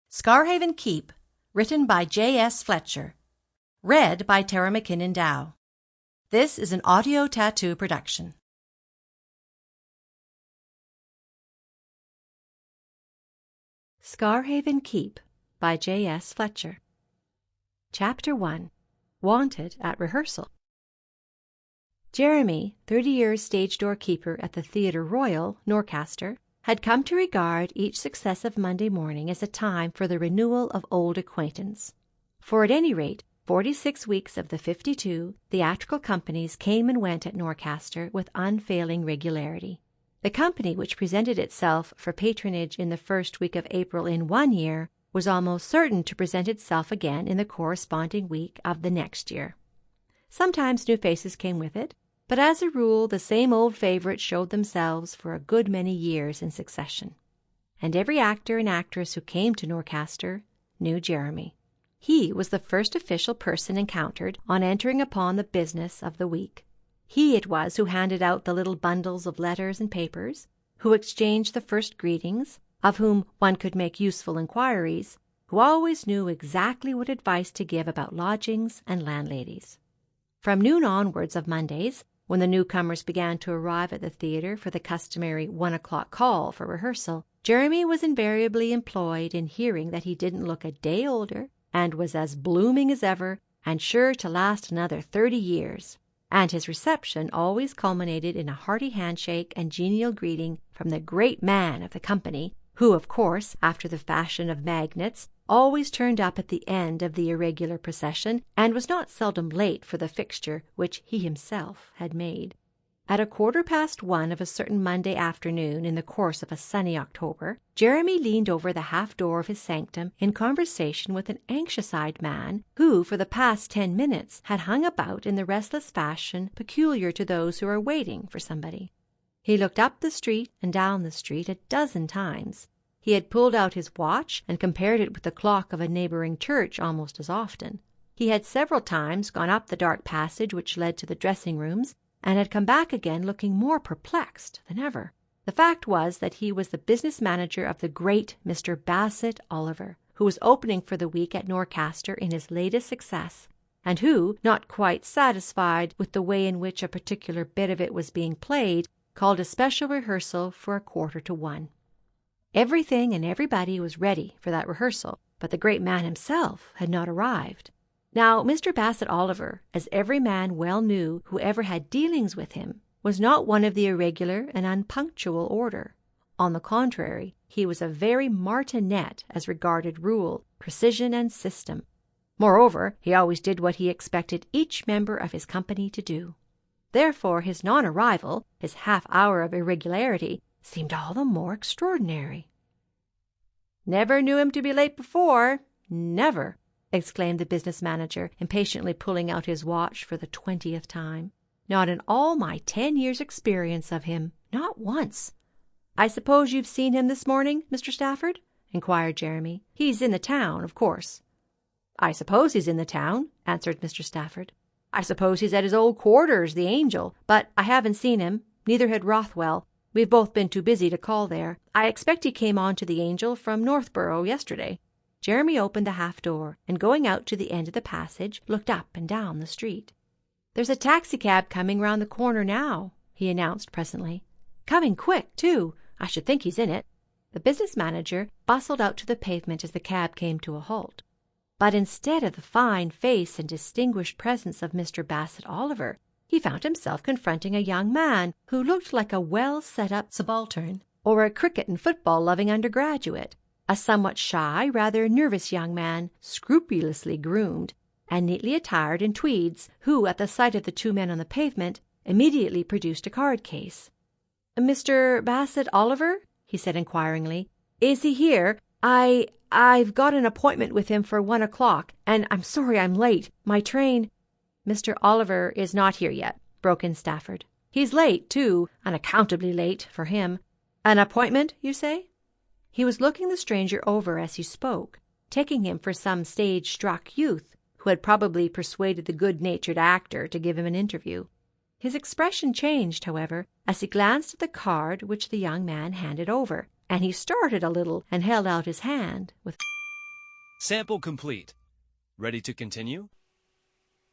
Scarhaven Keep, written by J.S. Fletcher. Read by Tara Mackinnon Dow. This is an audio tattoo production. Scarhaven Keep by J.S. Fletcher. Chapter 1. Wanted at Rehearsal. Jeremy, 30 years stage door keeper at the Theatre Royal, Norcaster, had come to regard each successive Monday morning as a time for the renewal of old acquaintance. For at any rate 46 weeks of the 52 theatrical companies came and went at Norcaster with unfailing regularity. The company which presented itself for patronage in the first week of April in one year was almost certain to present itself again in the corresponding week of the next year. Sometimes new faces came with it, but as a rule the same old favourites showed themselves for a good many years in succession. And every actor and actress who came to Norcaster knew Jeremy. He was the first official person encountered on entering upon the business of the week. He it was who handed out the little bundles of letters and papers, who exchanged the first greetings, of whom one could make useful inquiries, who always knew exactly what advice to give about lodgings and landladies. From noon onwards of Mondays, when the newcomers began to arrive at the theatre for the customary 1 o'clock call for rehearsal, Jeremy was invariably employed in hearing that he didn't look a day older and was as blooming as ever and sure to last another 30 years. And his reception always culminated in a hearty handshake and genial greeting from the great man of the company, who, of course, after the fashion of magnates, always turned up at the end of the irregular procession, and was not seldom late for the fixture which he himself had made. At 1:15 of a certain Monday afternoon in the course of a sunny October, Jeremy leaned over the half-door of his sanctum in conversation with an anxious-eyed man who for the past 10 minutes had hung about in the restless fashion peculiar to those who are waiting for somebody. He looked up the street and down the street a dozen times. He had pulled out his watch and compared it with the clock of a neighbouring church almost as often. He had several times gone up the dark passage which led to the dressing-rooms, and had come back again looking more perplexed than ever. The fact was that he was the business manager of the great Mr. Bassett Oliver, who was opening for the week at Norcaster in his latest success, and who, not quite satisfied with the way in which a particular bit of it was being played, called a special rehearsal for 1:45. Everything and everybody was ready for that rehearsal, but the great man himself had not arrived. Now, Mr. Bassett Oliver, as every man well knew who ever had dealings with him, was not one of the irregular and unpunctual order. On the contrary, he was a very martinet as regarded rule, precision, and system. Moreover, he always did what he expected each member of his company to do. Therefore his non-arrival, his half-hour of irregularity, seemed all the more extraordinary. "Never knew him to be late before, never!" exclaimed the business manager, impatiently pulling out his watch for the 20th time. "Not in all my 10 years' experience of him, not once." "I suppose you've seen him this morning, Mr. Stafford?" inquired Jeremy. "He's in the town, of course." "I suppose he's in the town," answered Mr. Stafford. "I suppose he's at his old quarters, the Angel, but I haven't seen him, neither had Rothwell. We've both been too busy to call there. I expect he came on to the Angel from Northborough yesterday." Jeremy opened the half-door, and going out to the end of the passage, looked up and down the street. "There's a taxicab coming round the corner now," he announced presently. "Coming quick, too. I should think he's in it." The business manager bustled out to the pavement as the cab came to a halt. But instead of the fine face and distinguished presence of Mr. Bassett Oliver, he found himself confronting a young man who looked like a well-set-up subaltern or a cricket and football-loving undergraduate, a somewhat shy, rather nervous young man, scrupulously groomed, and neatly attired in tweeds, who, at the sight of the two men on the pavement, immediately produced a card-case. "Mr. Bassett Oliver?" he said inquiringly. "Is he here? I've got an appointment with him for 1 o'clock, and I'm sorry I'm late. My train—" "Mr. Oliver is not here yet," broke in Stafford. "He's late, too, unaccountably late for him. An appointment, you say?" He was looking the stranger over as he spoke, taking him for some stage-struck youth who had probably persuaded the good-natured actor to give him an interview. His expression changed, however, as he glanced at the card which the young man handed over, and he started a little and held out his hand with Sample complete. Ready to continue?